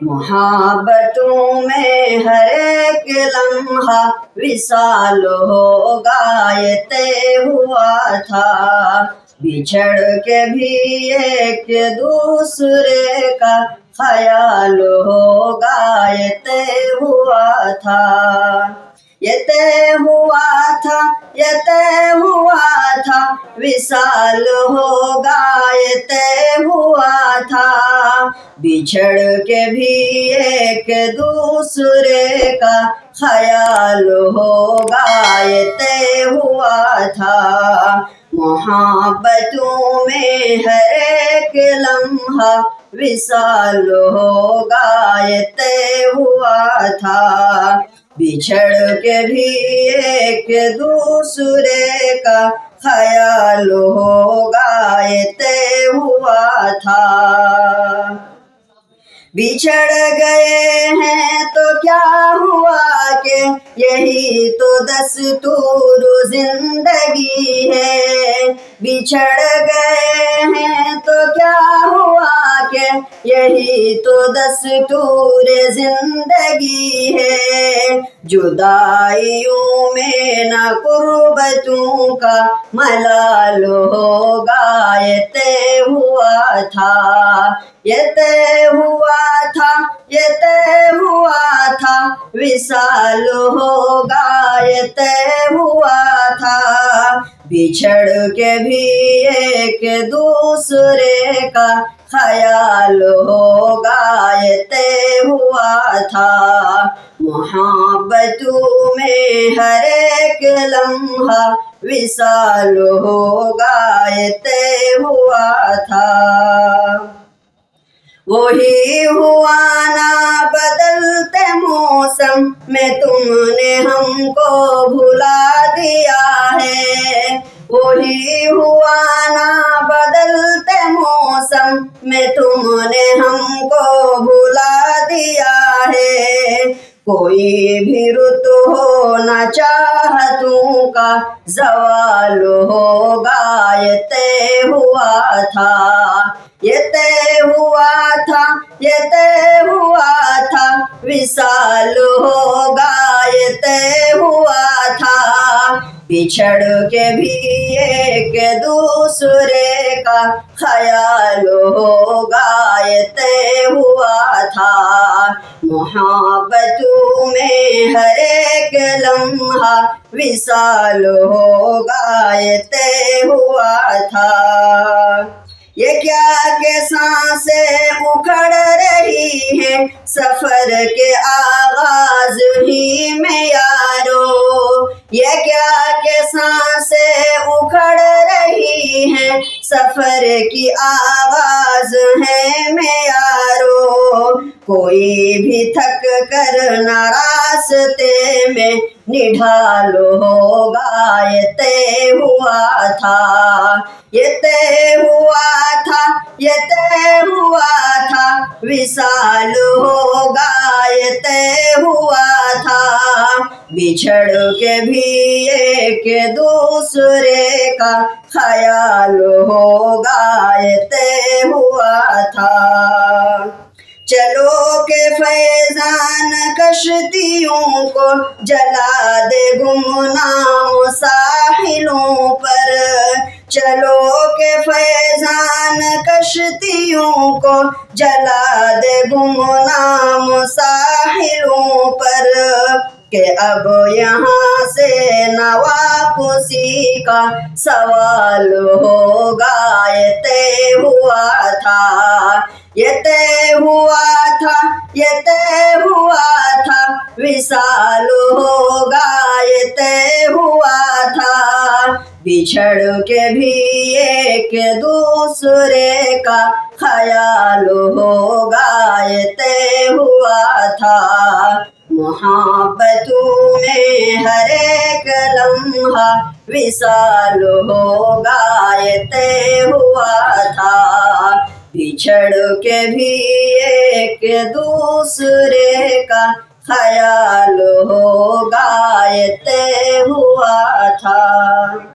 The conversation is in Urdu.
محبتوں میں ہر ایک لمحہ وصال ہوگا یہ طے ہوا تھا، بچھڑ کے بھی ایک دوسرے کا خیال ہوگا یہ طے ہوا تھا، یہ طے ہوا تھا، یہ طے ہوا تھا، وصال ہوگا یہ طے ہوا تھا، بچھڑ کے بھی ایک دوسرے کا خیال ہوگا یہ طے ہوا تھا، محبتوں میں ہر ایک لمحہ وصال ہوگا یہ طے ہوا تھا، بچھڑ کے بھی ایک دوسرے کا خیال ہوگا یہ طے ہوا تھا، بچھڑ گئے ہیں تو کیا ہوا کہ یہی تو دستور زندگی ہے، بچھڑ گئے ہیں تو کیا ہوا کہ یہی تو دستور زندگی ہے، جدائیوں میں نہ قربتوں کا ملال ہوگا یہ طے ہوا تھا، یہ طے ہوا تھا، یہ طے ہوا تھا، وصال ہوگا یہ طے ہوا تھا، بچھڑ کے بھی ایک دوسرے کا خیال ہوگا یہ طے ہوا تھا، محبتوں میں ہر ایک لمحہ وصال ہوگا یہ طے ہوا تھا، وہی ہوا نا بدلتے موسم میں تم نے ہم کو بھلا دیا ہے، وہی ہوا نا بدلتے موسم میں تم نے ہم کو بھلا دیا ہے، کوئی بھی رت ہو نہ چاہتوں کا زوال ہوگا یہ طے ہوا تھا، یہ طے ہوا تھا، یہ طے ہوا تھا، وصال ہوگا یہ طے ہوا تھا، بچھڑ کے بھی ایک دوسرے کا خیال ہوگا یہ طے ہوا تھا، محبتوں میں ہر ایک لمحہ وصال ہوگا یہ طے ہوا تھا، یہ کیا کہ سانسیں اکھڑ رہی ہیں سفر کے آغاز ہی میں یارو، یہ کیا کہ سانسیں اکھڑ رہی ہیں سفر کی آغاز ہے میں یارو، کوئی بھی تھک کر نہ راستے میں نڈھال ہوگا یہ طے ہوا تھا، یہ طے ہوا تھا، یہ طے ہوا تھا، وصال ہوگا یہ طے ہوا تھا، بچھڑ کے بھی ایک دوسرے کا خیال ہوگا یہ طے ہوا تھا، چلو کہ فیضان کشتیوں کو جلا دے گمنام ساحلوں پر، چلو کہ فیضان کشتیوں کو جلا دے گمنام ساحلوں پر، کہ اب یہاں سے نہ واپسی کا سوال ہوگا یہ طے ہوا تھا، یہ طے ہوا تھا، یہ طے ہوا تھا، وصال ہوگا یہ طے ہوا تھا، بچھڑ کے بھی ایک دوسرے کا خیال ہوگا یہ طے ہوا تھا، محبتوں میں ہر ایک لمحہ وصال ہوگا یہ طے ہوا تھا، بچھڑ کے بھی ایک دوسرے کا خیال ہوگا یہ طے ہوا تھا۔